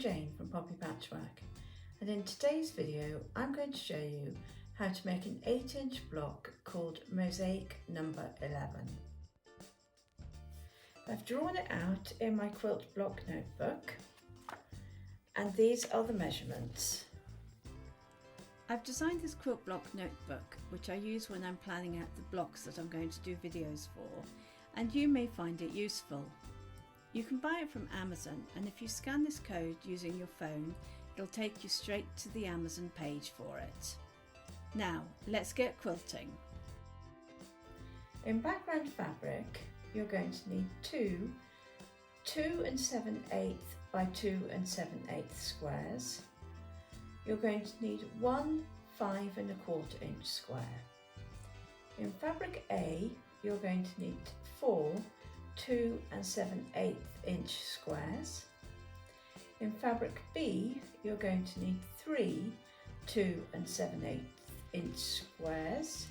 Jane from Poppy Patchwork, and in today's video I'm going to show you how to make an 8-inch block called Mosaic No.11. I've drawn it out in my Quilt Block notebook, and these are the measurements. I've designed this Quilt Block notebook, which I use when I'm planning out the blocks that I'm going to do videos for, and you may find it useful. You can buy it from Amazon, and if you scan this code using your phone, it'll take you straight to the Amazon page for it. Now, let's get quilting. In background fabric, you're going to need two 2 7/8 by 2 7/8 squares. You're going to need one 5 1/4 inch square. In fabric A, you're going to need 4 2 7/8 inch squares. In fabric B, you're going to need 3 2 7/8 inch squares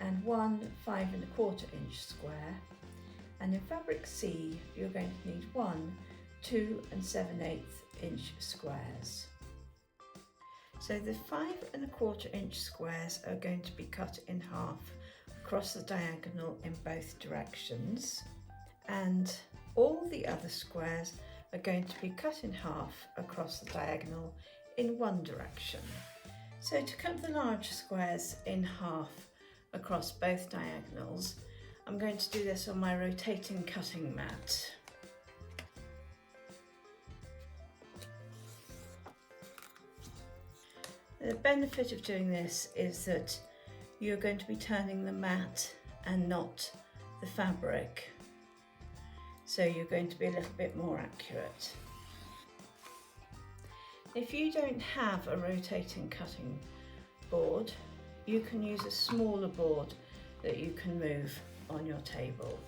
and one 5 1/4 inch square. And in fabric C, you're going to need one 2 7/8 inch squares. So the 5 1/4 inch squares are going to be cut in half across the diagonal in both directions, and all the other squares are going to be cut in half across the diagonal in one direction. So to cut the large squares in half across both diagonals, I'm going to do this on my rotating cutting mat. The benefit of doing this is that you're going to be turning the mat and not the fabric, so you're going to be a little bit more accurate. If you don't have a rotating cutting board, you can use a smaller board that you can move on your table.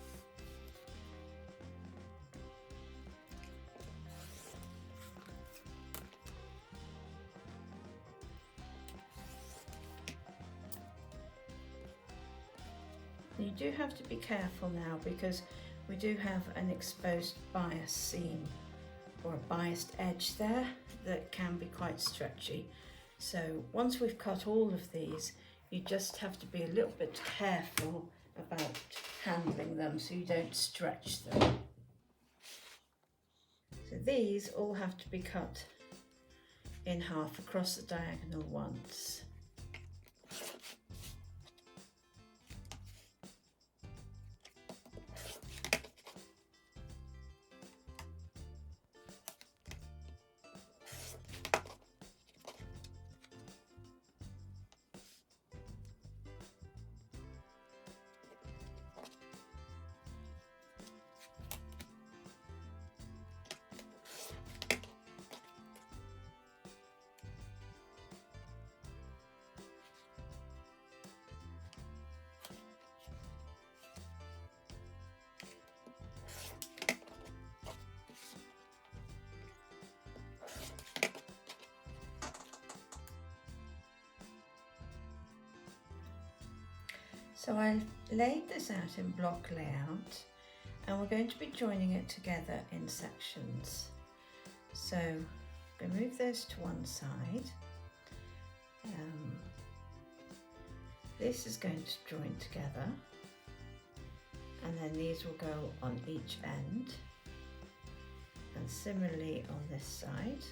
You do have to be careful now because we do have an exposed bias seam or a biased edge there that can be quite stretchy. So once we've cut all of these, you just have to be a little bit careful about handling them so you don't stretch them. So these all have to be cut in half across the diagonal once. So I laid this out in block layout, and we're going to be joining it together in sections. So I'm going to move those to one side. This is going to join together, and then these will go on each end, and similarly on this side.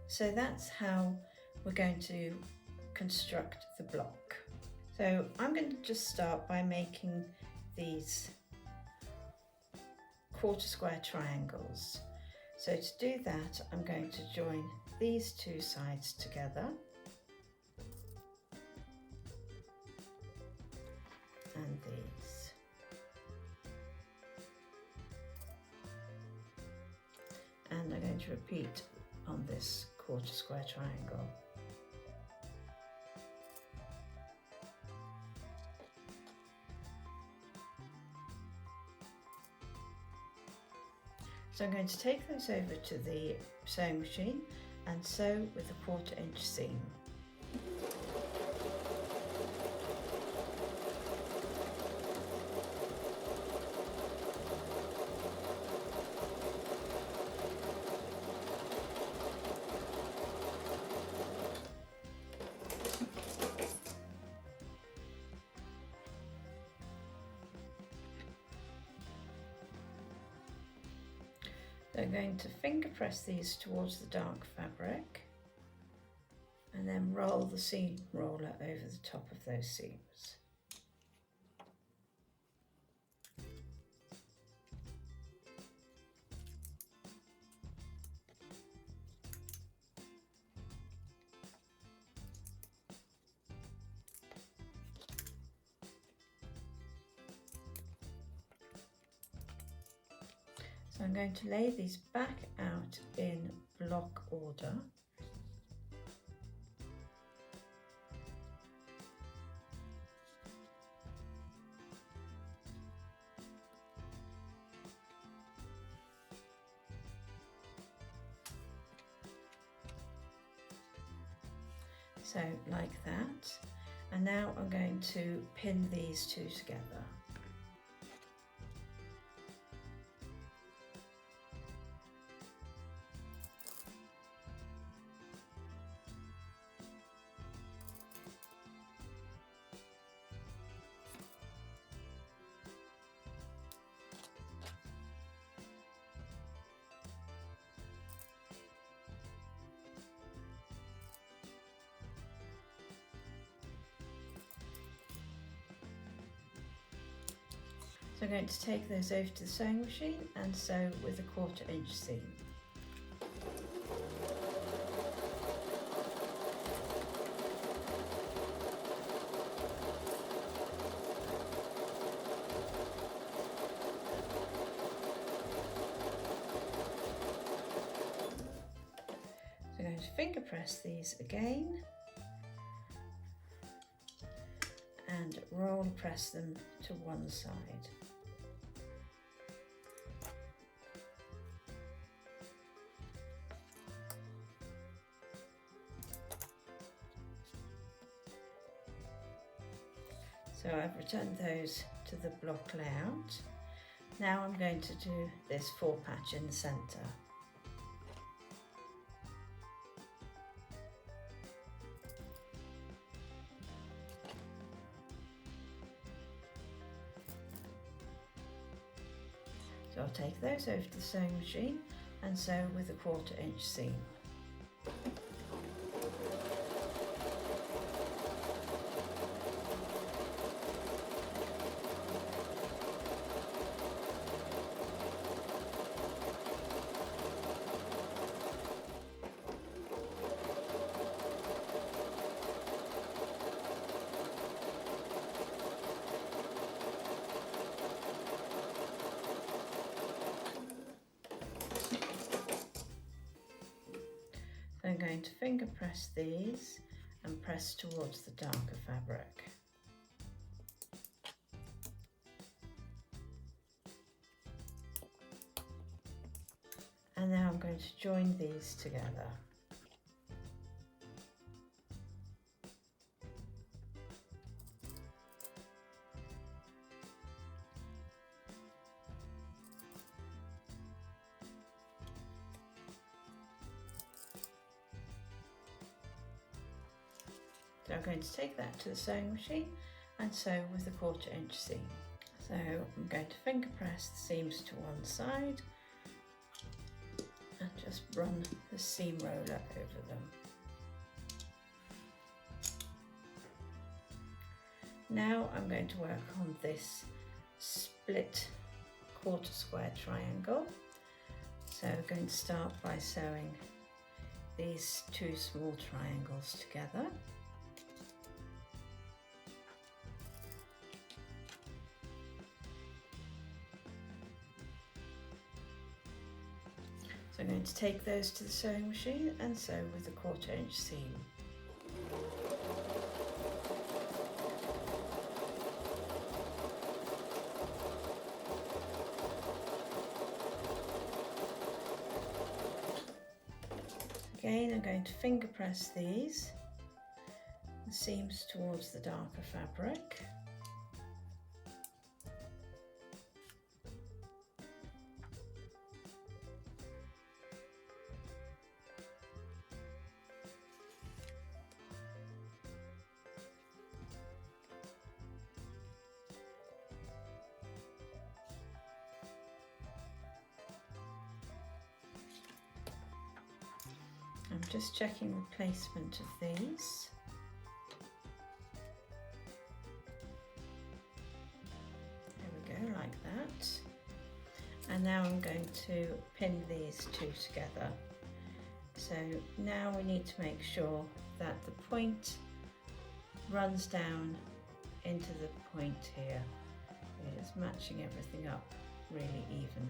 So that's how we're going to construct the block. So I'm going to just start by making these quarter square triangles. So to do that, I'm going to join these two sides together and these. And I'm going to repeat on this quarter square triangle. So I'm going to take those over to the sewing machine and sew with a 1/4 inch seam. So I'm going to finger press these towards the dark fabric and then roll the seam roller over the top of those seams. So I'm going to lay these back out in block order. So like that. And now I'm going to pin these two together. So I'm going to take those over to the sewing machine and sew with a 1/4 inch seam. So I'm going to finger press these again and roll press them to one side. So I've returned those to the block layout. Now I'm going to do this 4 patch in the centre. So I'll take those over to the sewing machine and sew with a 1/4 inch seam. I'm going to finger press these and press towards the darker fabric. And now I'm going to join these together. So I'm going to take that to the sewing machine and sew with a 1/4 inch seam. So I'm going to finger press the seams to one side and just run the seam roller over them. Now I'm going to work on this split 1/4 square triangle. So I'm going to start by sewing these 2 small triangles together. So I'm going to take those to the sewing machine and sew with a 1/4 inch seam. Again, I'm going to finger press these, the seams towards the darker fabric. I'm just checking the placement of these. There we go, like that. And now I'm going to pin these two together. So now we need to make sure that the point runs down into the point here. It is matching everything up really evenly.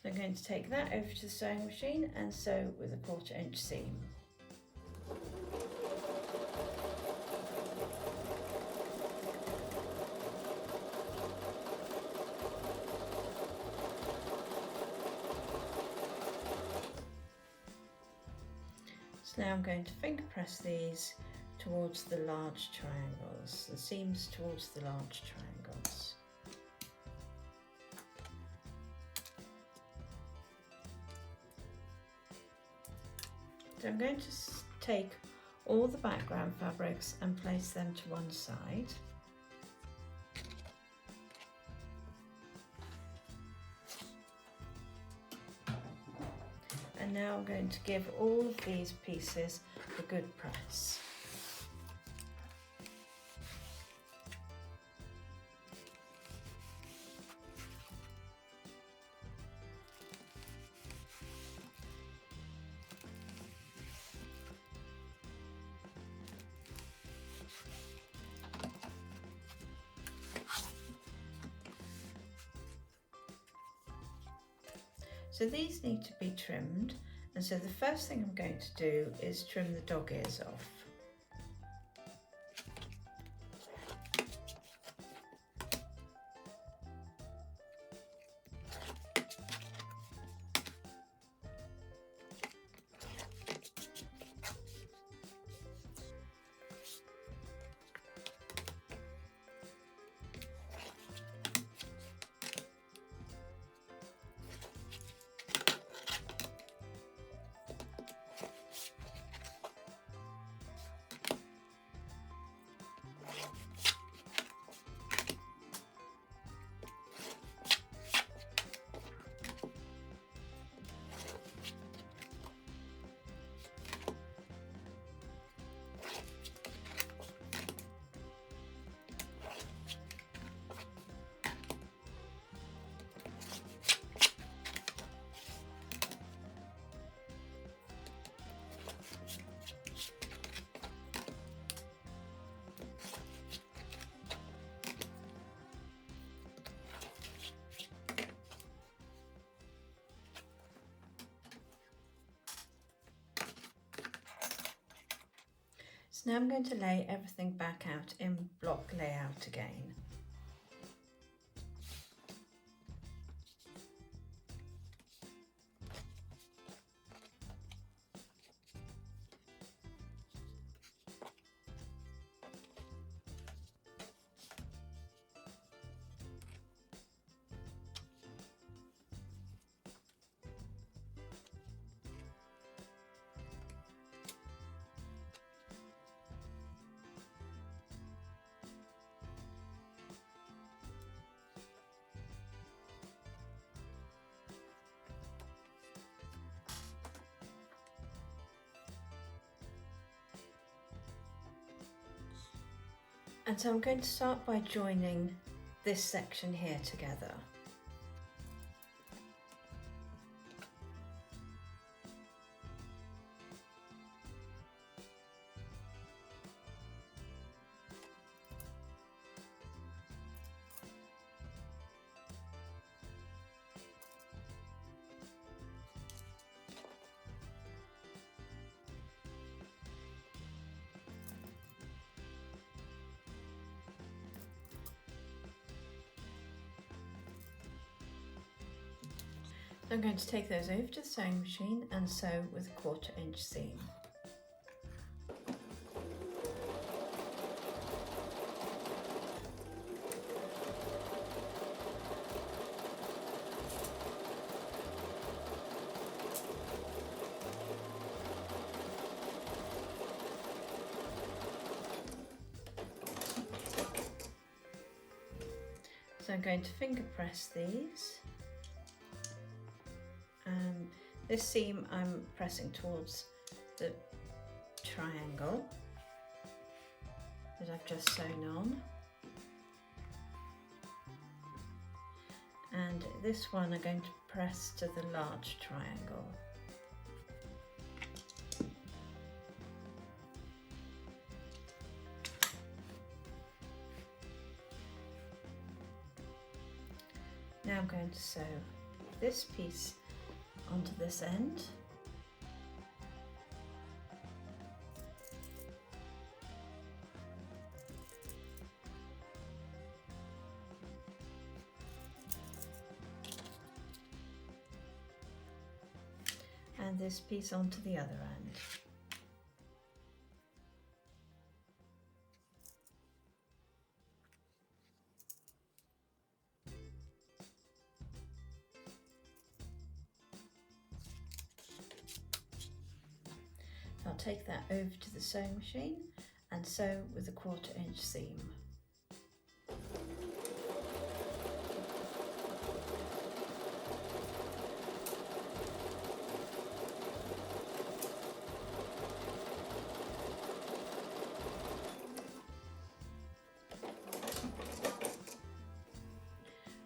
So I'm going to take that over to the sewing machine and sew with a 1/4 inch seam. So now I'm going to finger press these towards the large triangles, the seams towards the large triangles. So I'm going to take all the background fabrics and place them to one side. And now I'm going to give all of these pieces a good press. So these need to be trimmed, and so the first thing I'm going to do is trim the dog ears off. So now I'm going to lay everything back out in block layout again. And so I'm going to start by joining this section here together. I'm going to take those over to the sewing machine and sew with a 1/4 inch seam. I'm going to finger press these, and this seam I'm pressing towards the triangle that I've just sewn on, and this one I'm going to press to the large triangle. Now I'm going to sew this piece onto this end, and this piece onto the other end. I'll take that over to the sewing machine and sew with a 1/4 inch seam.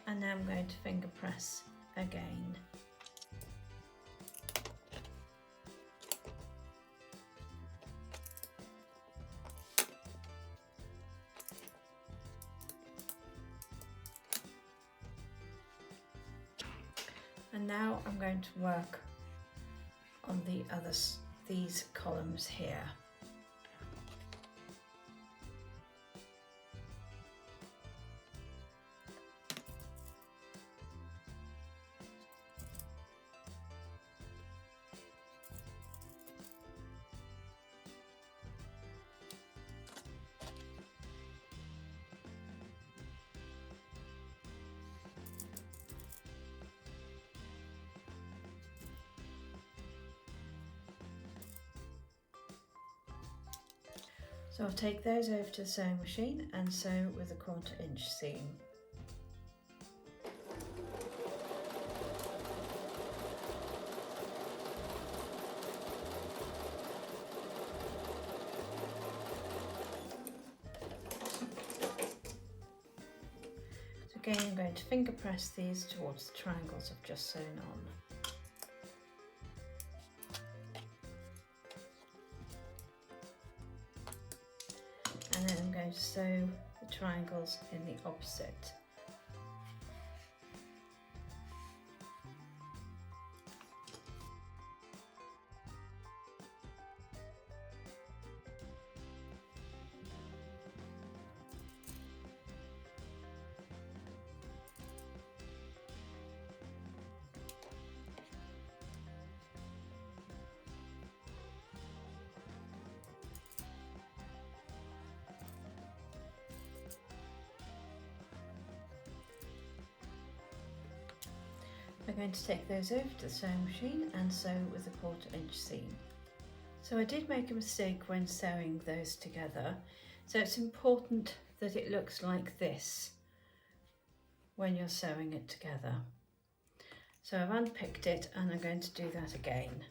And now I'm going to finger press again. And now I'm going to work on these columns here. So I'll take those over to the sewing machine and sew with a 1/4 inch seam. So again, I'm going to finger press these towards the triangles I've just sewn on. And then I'm going to sew the triangles in the opposite. I'm going to take those over to the sewing machine and sew with a 1/4 inch seam. So I did make a mistake when sewing those together, so it's important that it looks like this when you're sewing it together. So I've unpicked it and I'm going to do that again.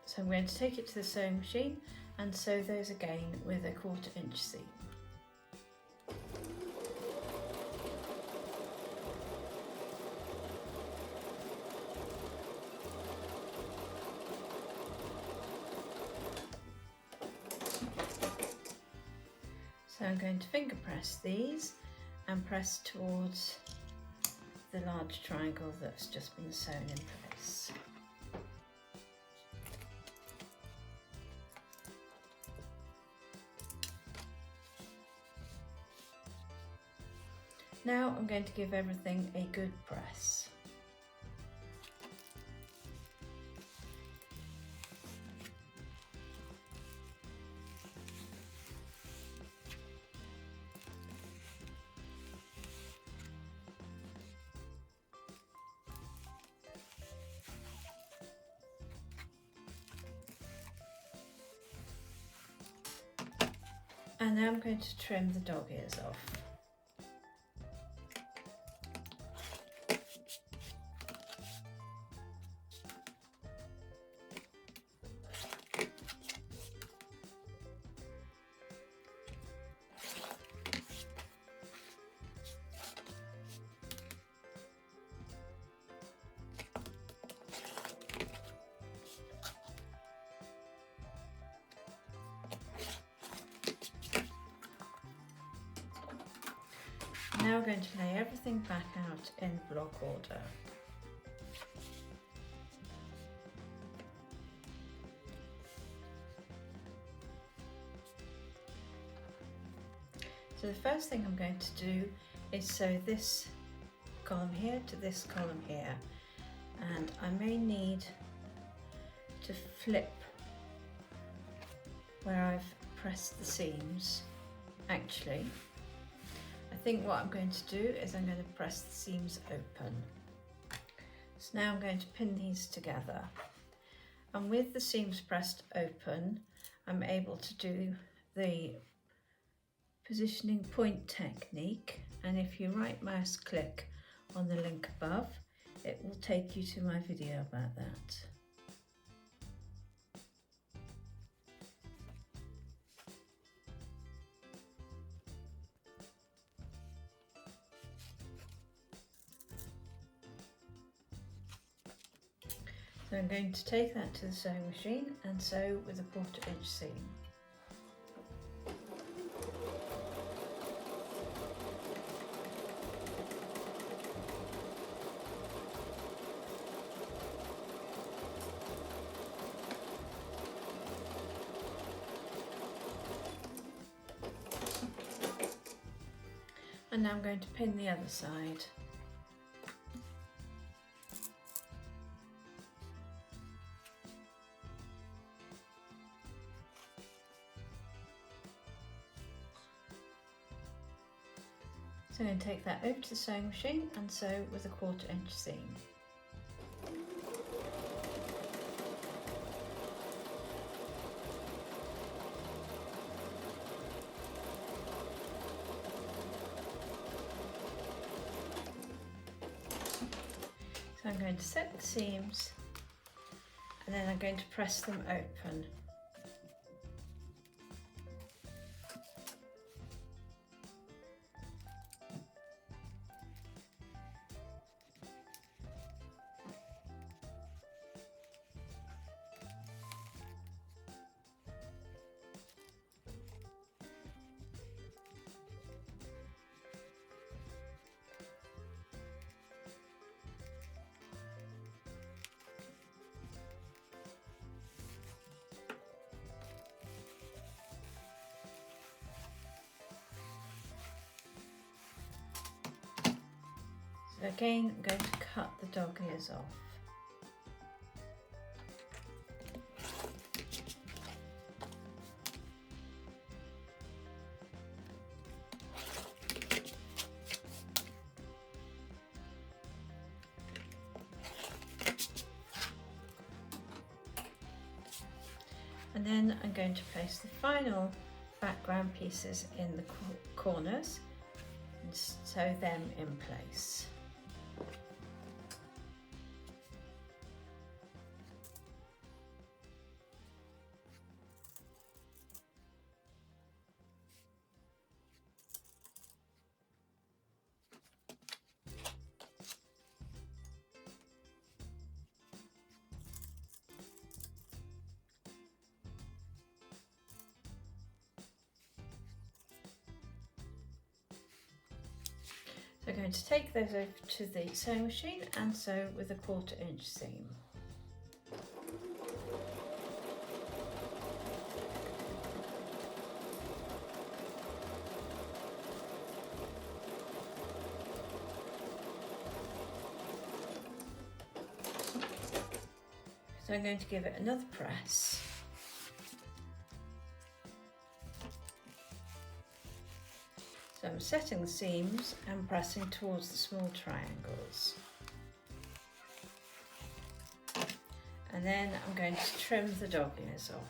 So I'm going to take it to the sewing machine and sew those again with a 1/4 inch seam. So I'm going to finger press these and press towards the large triangle that's just been sewn in place. Now I'm going to give everything a good press. And now I'm going to trim the dog ears off. Now we're going to lay everything back out in block order. So the first thing I'm going to do is sew this column here to this column here, and I may need to flip where I've pressed the seams. Actually, I think what I'm going to do is I'm going to press the seams open. So now I'm going to pin these together, and with the seams pressed open I'm able to do the positioning point technique, and if you right mouse click on the link above it will take you to my video about that. So I'm going to take that to the sewing machine and sew with a 1/4 inch seam. And now I'm going to pin the other side. So I'm going to take that over to the sewing machine and sew with a 1/4 inch seam. So I'm going to set the seams and then I'm going to press them open. So again, I'm going to cut the dog ears off. And then I'm going to place the final background pieces in the corners and sew them in place. So I'm going to take those over to the sewing machine and sew with a 1/4 inch seam. So I'm going to give it another press. So I'm setting the seams and pressing towards the small triangles. And then I'm going to trim the dog ears off.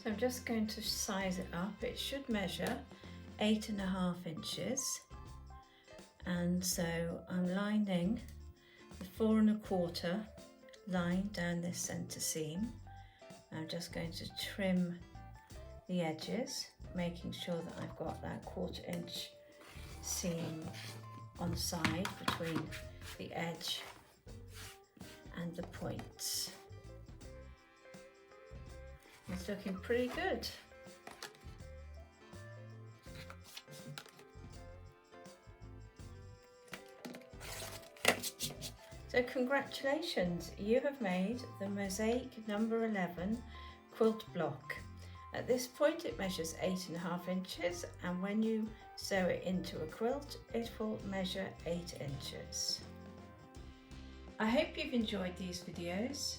So I'm just going to size it up. It should measure 8.5 inches. And so I'm lining the 4 1/4 line down this centre seam. I'm just going to trim the edges, making sure that I've got that 1/4 inch seam on the side between the edge and the points. It's looking pretty good. So congratulations, you have made the Mosaic No.11 Quilt Block. At this point it measures 8.5 inches, and when you sew it into a quilt it will measure 8 inches. I hope you've enjoyed these videos,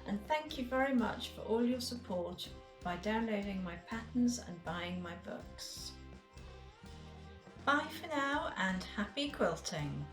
and thank you very much for all your support by downloading my patterns and buying my books. Bye for now and happy quilting!